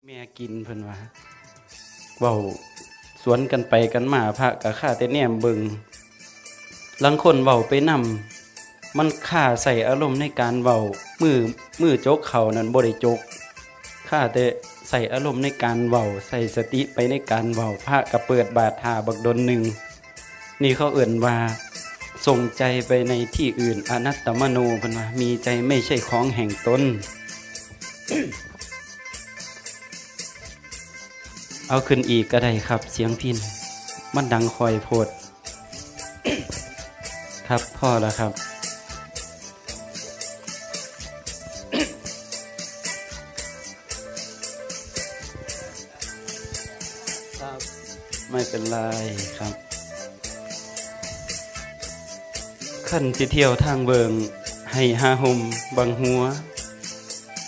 แม่กินเพิ่นว่าเว้าสวนกันไปกันมาพระก็ข้าแต่แนมเบิงลางคนเว้าไปนำมันข้าใส่อารมณ์ในการเว้ามือจกเขานั้นบ่ได้จกข้าแต่ใส่อารมณ์ในการเว้าใส่สติไปในการเว้าพระก็เปิดบาทาบักดนหนึ่งนี่เขาเอิ่นว่าส่งใจไปในที่อื่นอนัตตมโนเพิ่นว่ามีใจไม่ใช่ของแห่งตน เอาขึ้นอีกก็ได้ครับเสียงพินมันดังคอยโพด ครับพ่อแล้วครับ ครับไม่เป็นไรครับขั้นที่เที่ยวทางเบิงให้หาหมบังหัว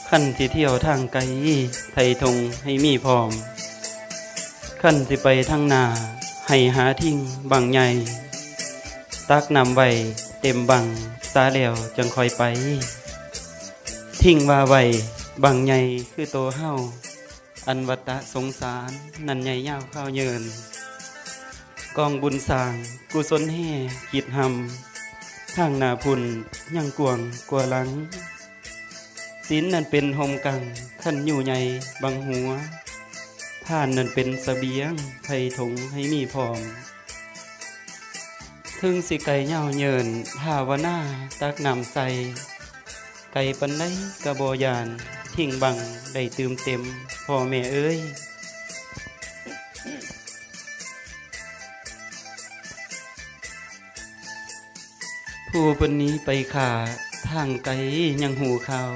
ขั้นที่เที่ยวทางไกลไทยทงให้มีพร้อมขั้นที่ไปทางนาให้หาทิ้งบังใหญ่ตักนำไว้เต็มบังสาแล้วจังคอยไปทิ้งว่าไว้บังใหญ่คือโตเฮาอันวัตตะสงสารนั่นใหญ่ยาวข้าวเยินกองบุญสร้างกุศลแห่คิดหำทางนาพุ่นยังกวงกว่าหลังศีลนั่นเป็นหมกังขั้นอยู่ใหญ่บังหัวท่านนั่นเป็นเสบียงไทยถงให้มีพร้อมถึงสิไก่เย่าเยินภาวนาตักนำใส่ไก่ปันไดกระบอยานทิ้งบังได้ตื่มเต็มพ่อแม่เอ้ยผู้ปนนี้ไปขาทางไกลยังหูข่าว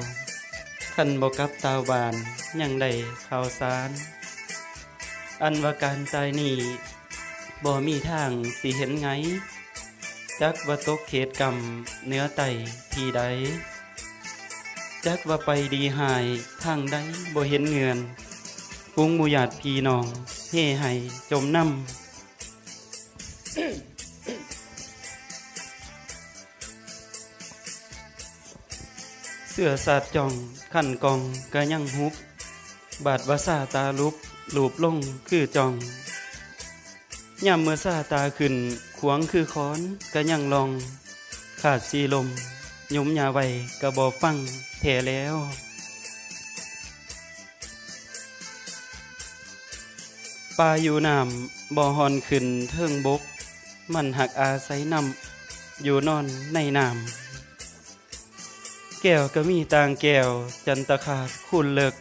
ขันบอกกับตาวบานยังได้ข่าวสารอันว่าการตายนี่บ่มีทางสิเห็นไงจักว่าตกเขตกรรมเนื้อไตที่ใดจักว่าไปดีหายทางใดบ่เห็นเงินปุงหมู่ญาติพี่น้องเฮ่ให้จมน้ำ เสื้อสาดจ่องขันกองกะยังหุบบาดวาซาตาลุบลูบลงคือจ่องย่ำเมื่อซาตาขึ้นขวงคือค้อนกะยังลองขาดสีลมยุมยาไว้กะบอฟังแท้แล้วปลาอยู่น้ำบ่อหอนขึ้นเทิงบกมันหักอาศัยน้ำอยู่นอนในน้ำแก้วก็มีต่างแก้วจันตขาดคุณเลิก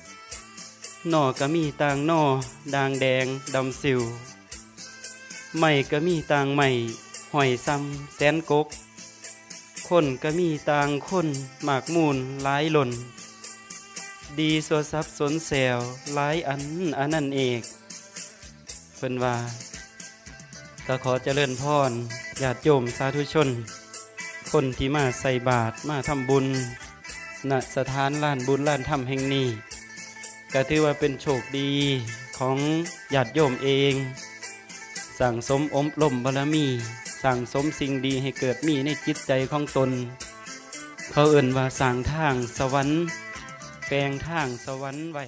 หน่อก็มีต่างหน่อด่างแดงดำสิวไม่ก็มีต่างไม่หอยซ้ำแสนกกคนก็มีต่างคนหมากมูลหลายหล่นดีสัวซับสนแซวหลายอันนั่นเอกเพิ่นว่าก็ขอเจริญพรญาติโยมสาธุชนคนที่มาใส่บาตรมาทำบุญณสถานลานบุญลานธรรมแห่งนี้ก็ถือว่าเป็นโชคดีของญาติโยมเองสั่งสมอมลมบารมีสั่งสมสิ่งดีให้เกิดมีในจิตใจของตนเขาเอ่นว่าสั่งทางสวรรค์แปลงทางสวรรค์ไว้